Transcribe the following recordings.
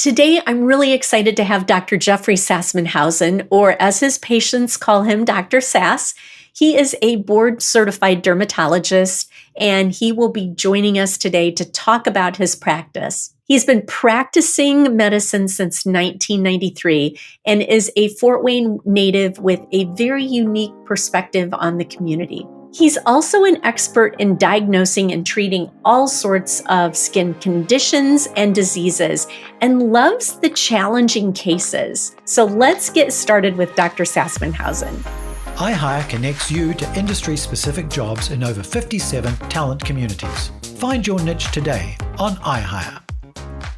Today, I'm really excited to have Dr. Jeffrey Sassmannshausen, or as his patients call him, Dr. Sass. He is a board certified dermatologist, and he will be joining us today to talk about his practice. He's been practicing medicine since 1993 and is a Fort Wayne native with a very unique perspective on the community. He's also an expert in diagnosing and treating all sorts of skin conditions and diseases and loves the challenging cases. So let's get started with Dr. Sassmannshausen. iHire connects you to industry-specific jobs in over 57 talent communities. Find your niche today on iHire.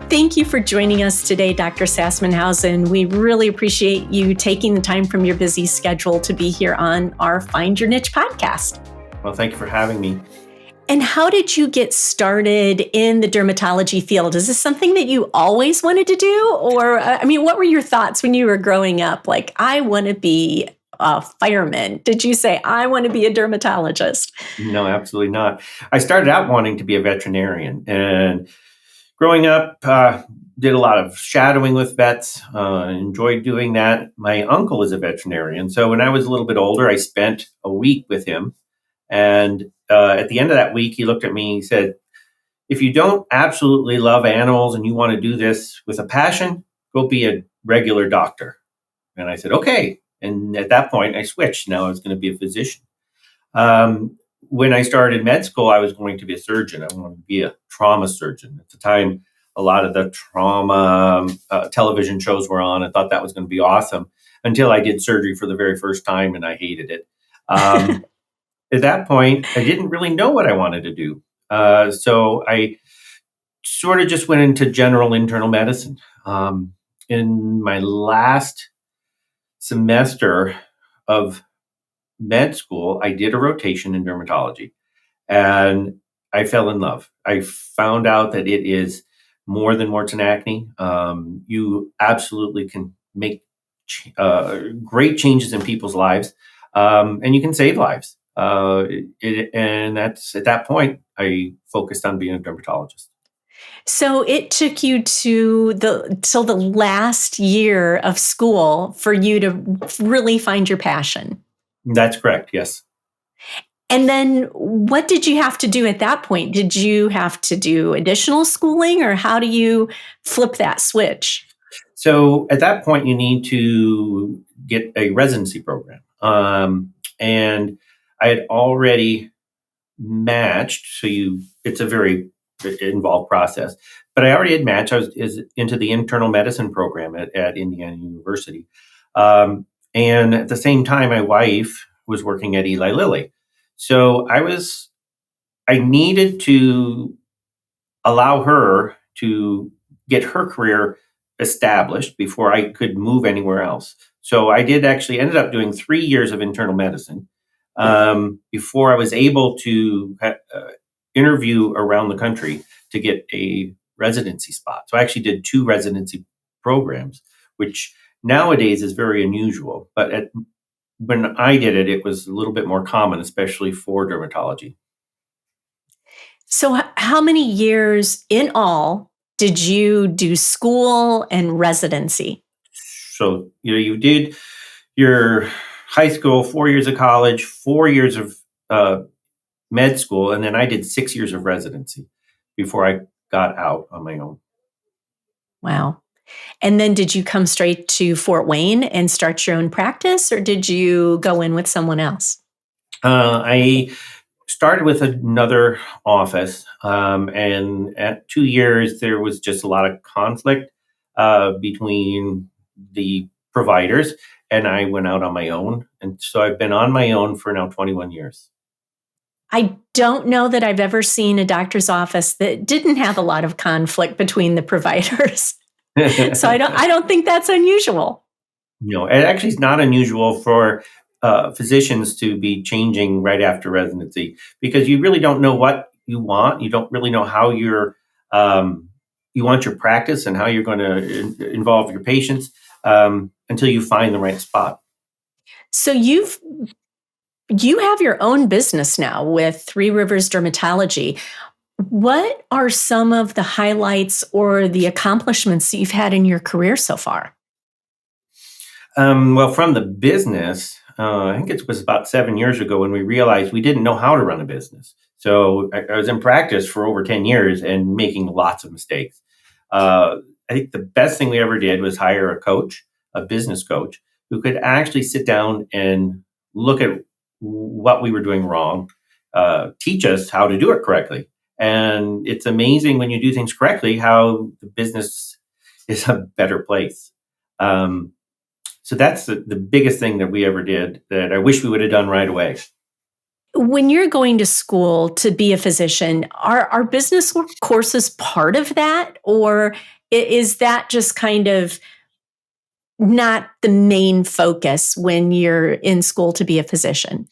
Thank you for joining us today, Dr. Sassmannshausen. We really appreciate you taking the time from your busy schedule to be here on our Find Your Niche podcast. Well, thank you for having me. And how did you get started in the dermatology field? Is this something that you always wanted to do? Or, what were your thoughts when you were growing up? Like, I want to be a fireman. Did you say, I want to be a dermatologist? No, absolutely not. I started out wanting to be a veterinarian, and growing up, did a lot of shadowing with vets, enjoyed doing that. My uncle is a veterinarian. So when I was a little bit older, I spent a week with him. And at the end of that week, he looked at me and he said, if you don't absolutely love animals and you want to do this with a passion, go be a regular doctor. And I said, okay. And at that point, I switched. Now I was going to be a physician. When I started med school, I was going to be a surgeon. I wanted to be a trauma surgeon. At the time, a lot of the trauma television shows were on. I thought that was going to be awesome until I did surgery for the very first time and I hated it. At that point, I didn't really know what I wanted to do. So I sort of just went into general internal medicine. In my last semester of med school, I did a rotation in dermatology and I fell in love. I found out that it is more than warts and acne. You absolutely can make great changes in people's lives, and you can save lives. And that's at that point, I focused on being a dermatologist. So it took you till the last year of school for you to really find your passion. That's correct. Yes. And then what did you have to do at that point? Did you have to do additional schooling, or how do you flip that switch? So at that point, you need to get a residency program. And I had already matched. It's a very involved process, but I already had matched. I was into the internal medicine program at Indiana University. And at the same time, my wife was working at Eli Lilly. So I needed to allow her to get her career established before I could move anywhere else. So I ended up doing 3 years of internal medicine before I was able to interview around the country to get a residency spot. So I actually did 2 residency programs, which nowadays is very unusual. But when I did it, it was a little bit more common, especially for dermatology. So, how many years in all did you do school and residency? So, you did your high school, 4 years of college, 4 years of med school, and then I did 6 years of residency before I got out on my own. Wow. And then did you come straight to Fort Wayne and start your own practice, or did you go in with someone else? I started with another office, and at 2 years, there was just a lot of conflict between the providers, and I went out on my own. And so I've been on my own for now 21 years. I don't know that I've ever seen a doctor's office that didn't have a lot of conflict between the providers. So I don't think that's unusual. No, it actually is not unusual for physicians to be changing right after residency because you really don't know what you want. You don't really know how you want your practice and how you're going to involve your patients until you find the right spot. So you have your own business now with Three Rivers Dermatology. What are some of the highlights or the accomplishments that you've had in your career so far? Well, from the business, I think it was about 7 years ago when we realized we didn't know how to run a business. So I was in practice for over 10 years and making lots of mistakes. Uh, I think the best thing we ever did was hire a coach, a business coach, who could actually sit down and look at what we were doing wrong, teach us how to do it correctly. And it's amazing when you do things correctly how the business is a better place. Um, so that's the biggest thing that we ever did that I wish we would have done right away. When you're going to school to be a physician, are business courses part of that? Or is that just kind of not the main focus when you're in school to be a physician?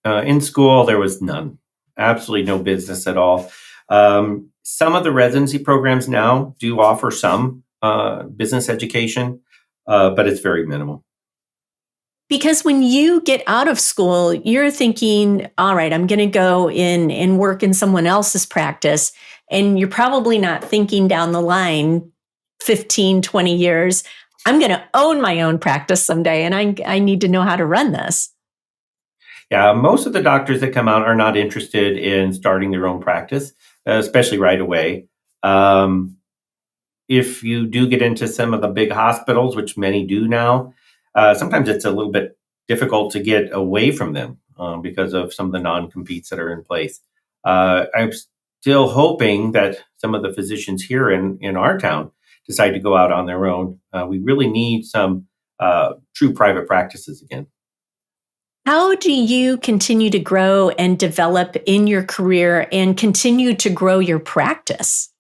In school, there was none, absolutely no business at all. Some of the residency programs now do offer some business education, but it's very minimal. Because when you get out of school, you're thinking, all right, I'm going to go in and work in someone else's practice. And you're probably not thinking down the line 15, 20 years, I'm going to own my own practice someday and I need to know how to run this. Yeah, most of the doctors that come out are not interested in starting their own practice, especially right away. Um, if you do get into some of the big hospitals, which many do now, sometimes it's a little bit difficult to get away from them because of some of the non competes that are in place. I'm still hoping that some of the physicians here in our town decide to go out on their own. We really need some true private practices again. How do you continue to grow and develop in your career and continue to grow your practice?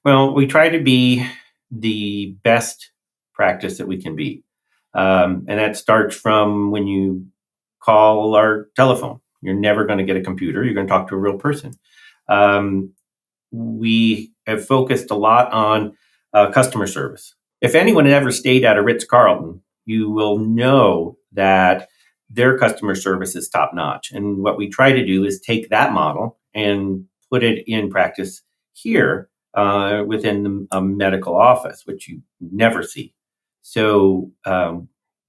Well, we try to be the best practice that we can be. And that starts from when you call our telephone. You're never going to get a computer. You're going to talk to a real person. Um, we have focused a lot on customer service. If anyone had ever stayed at a Ritz Carlton, you will know that their customer service is top notch. And what we try to do is take that model and put it in practice here within a medical office, which you never see. So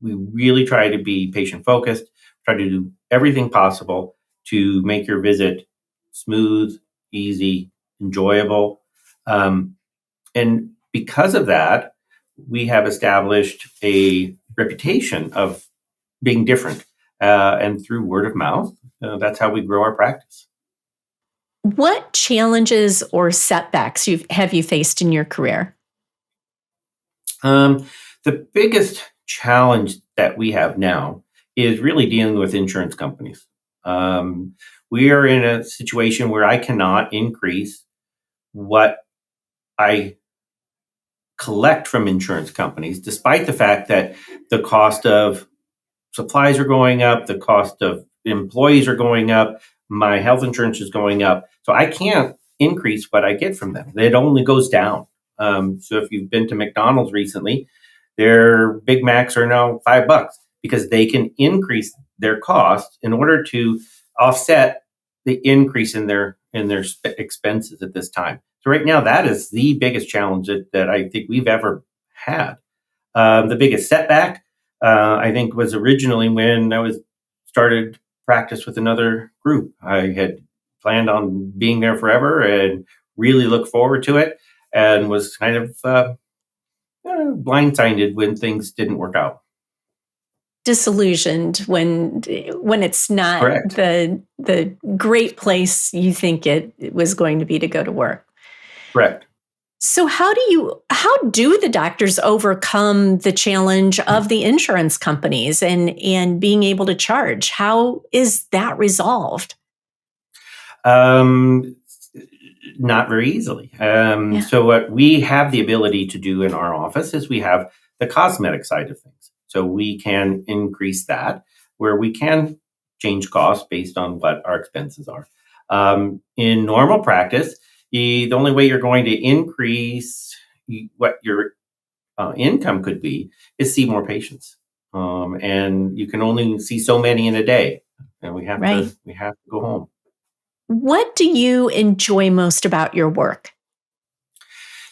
we really try to be patient focused, try to do everything possible to make your visit smooth, easy, enjoyable. Um, and because of that, we have established a reputation of being different. And through word of mouth, that's how we grow our practice. What challenges or setbacks have you faced in your career? Um, the biggest challenge that we have now is really dealing with insurance companies. Um, we are in a situation where I cannot increase what I collect from insurance companies, despite the fact that the cost of supplies are going up, the cost of employees are going up, my health insurance is going up. So I can't increase what I get from them. It only goes down. So if you've been to McDonald's recently, their Big Macs are now $5 because they can increase their cost in order to offset the increase in their expenses at this time. So right now, that is the biggest challenge that I think we've ever had. The biggest setback, I think, was originally when I was started practice with another group. I had planned on being there forever and really look forward to it, and was kind of blindsided when things didn't work out. Disillusioned when it's not Correct. the great place you think it was going to be to go to work. Correct. So how do the doctors overcome the challenge of the insurance companies and being able to charge? How is that resolved? Um, Not very easily. Yeah, So what we have the ability to do in our office is we have the cosmetic side of things. So we can increase that where we can change costs based on what our expenses are. In normal practice, the only way you're going to increase what your income could be is see more patients. And you can only see so many in a day, and we have to right. we have to go home. What do you enjoy most about your work?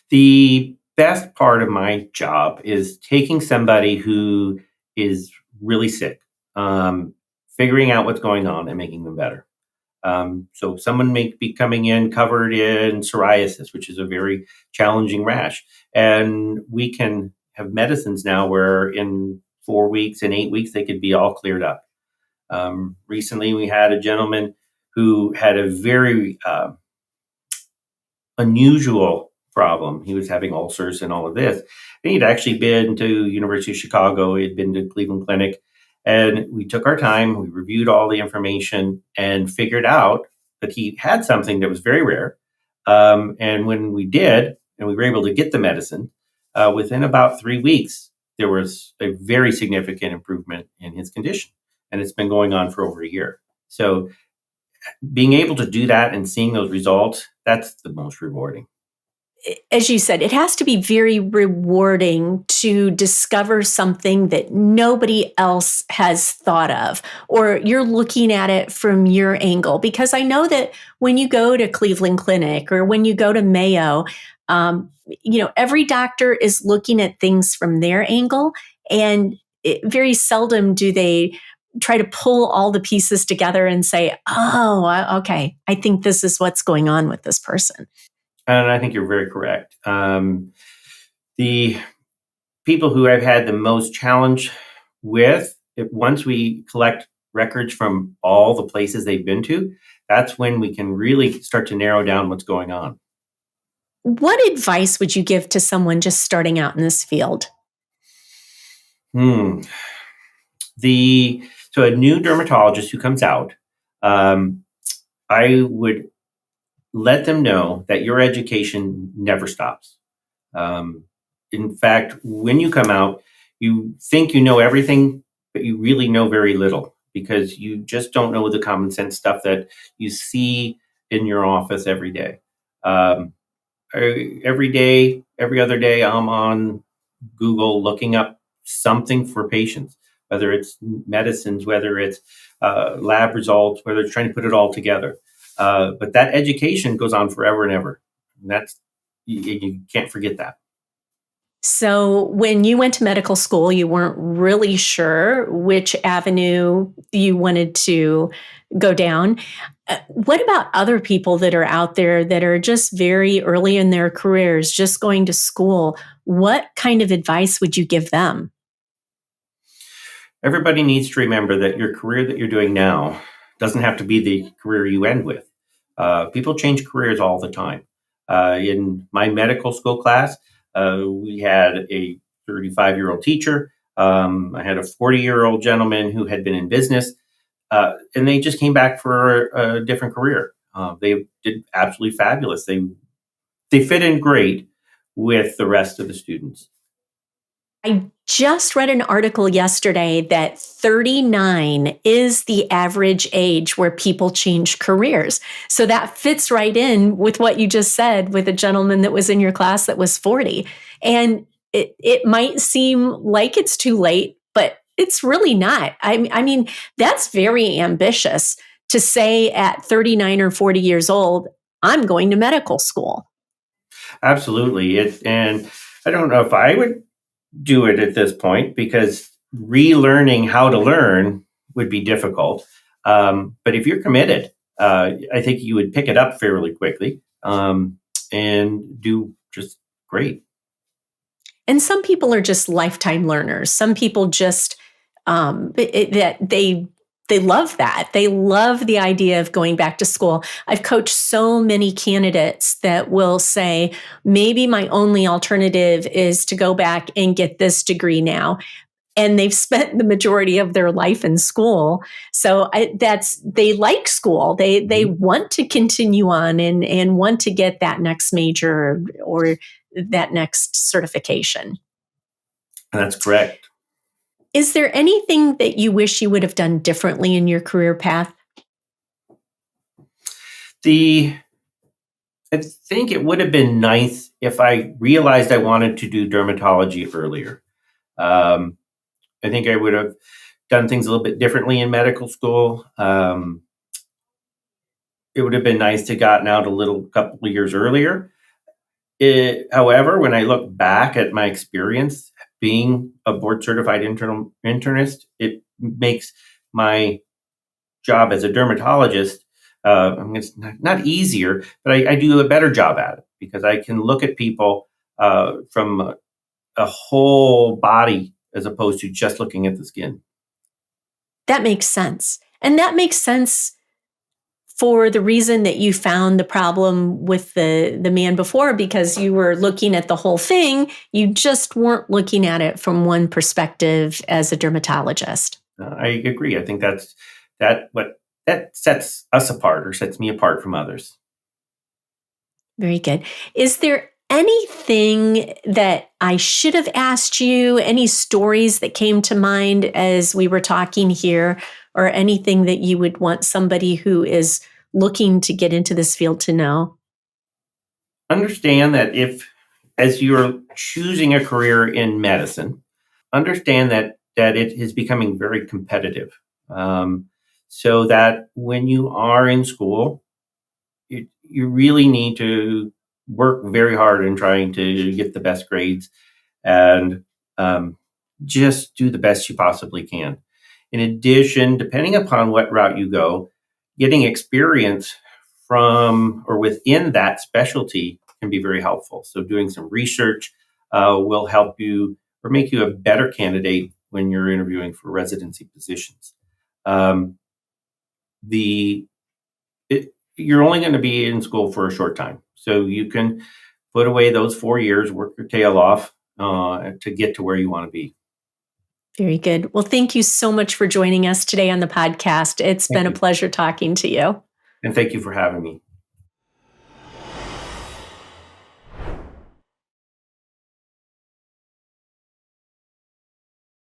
The best part of my job is taking somebody who is really sick, um, figuring out what's going on and making them better. So someone may be coming in covered in psoriasis, which is a very challenging rash, and we can have medicines now where in 4 weeks and 8 weeks they could be all cleared up. Recently, we had a gentleman who had a very unusual problem. He was having ulcers and all of this. And he'd actually been to University of Chicago. He'd been to Cleveland Clinic, and we took our time. We reviewed all the information and figured out that he had something that was very rare. And when we did, and we were able to get the medicine, within about 3 weeks, there was a very significant improvement in his condition, and it's been going on for over a year. So being able to do that and seeing those results, that's the most rewarding. As you said, it has to be very rewarding to discover something that nobody else has thought of, or you're looking at it from your angle. Because I know that when you go to Cleveland Clinic or when you go to Mayo, every doctor is looking at things from their angle, and very seldom do they try to pull all the pieces together and say, oh, okay, I think this is what's going on with this person. And I think you're very correct. The people who I've had the most challenge with, once we collect records from all the places they've been to, that's when we can really start to narrow down what's going on. What advice would you give to someone just starting out in this field? Hmm. The so a new dermatologist who comes out, um, I would let them know that your education never stops. Um, in fact, when you come out, you think you know everything, but you really know very little because you just don't know the common sense stuff that you see in your office every day. Um, every day, every other day, I'm on Google looking up something for patients, whether it's medicines, whether it's lab results, whether it's trying to put it all together. But that education goes on forever and ever. And you can't forget that. So, when you went to medical school, you weren't really sure which avenue you wanted to go down. What about other people that are out there that are just very early in their careers, just going to school? What kind of advice would you give them? Everybody needs to remember that your career that you're doing now doesn't have to be the career you end with. People change careers all the time. In my medical school class, we had a 35-year-old teacher. I had a 40-year-old gentleman who had been in business, and they just came back for a different career. They did absolutely fabulous. They fit in great with the rest of the students. I just read an article yesterday that 39 is the average age where people change careers. So that fits right in with what you just said with a gentleman that was in your class that was 40. And it might seem like it's too late, but it's really not. I mean, that's very ambitious to say at 39 or 40 years old, I'm going to medical school. Absolutely. And I don't know if I would do it at this point because relearning how to learn would be difficult. But if you're committed, I think you would pick it up fairly quickly and do just great. And some people are just lifetime learners. Some people just that they love that. They love the idea of going back to school. I've coached so many candidates that will say, maybe my only alternative is to go back and get this degree now. And they've spent the majority of their life in school, so that's they like school. They Mhm. want to continue on and want to get that next major or that next certification. And that's correct. Is there anything that you wish you would have done differently in your career path? The I think it would have been nice if I realized I wanted to do dermatology earlier. Um, I think I would have done things a little bit differently in medical school. it would have been nice to gotten out a little couple of years earlier. However, when I look back at my experience being a board certified internal internist, it makes my job as a dermatologist, it's not easier, but I do a better job at it because I can look at people from a whole body as opposed to just looking at the skin. That makes sense. And that makes sense for the reason that you found the problem with the man before, because you were looking at the whole thing. You just weren't looking at it from one perspective as a dermatologist. I agree. I think that sets us apart or sets me apart from others. Very good. Is there anything that I should have asked you? Any stories that came to mind as we were talking here, or anything that you would want somebody who is looking to get into this field to know? Understand that if, as you're choosing a career in medicine, understand that it is becoming very competitive. Um, so that when you are in school, you really need to work very hard in trying to get the best grades and um, just do the best you possibly can. In addition, depending upon what route you go, getting experience from or within that specialty can be very helpful. So, doing some research will help you or make you a better candidate when you're interviewing for residency positions. Um, the you're only going to be in school for a short time, so you can put away those 4 years, work your tail off to get to where you want to be. Very good. Well, thank you so much for joining us today on the podcast. It's Thank been a you. pleasure talking to you. And thank you for having me.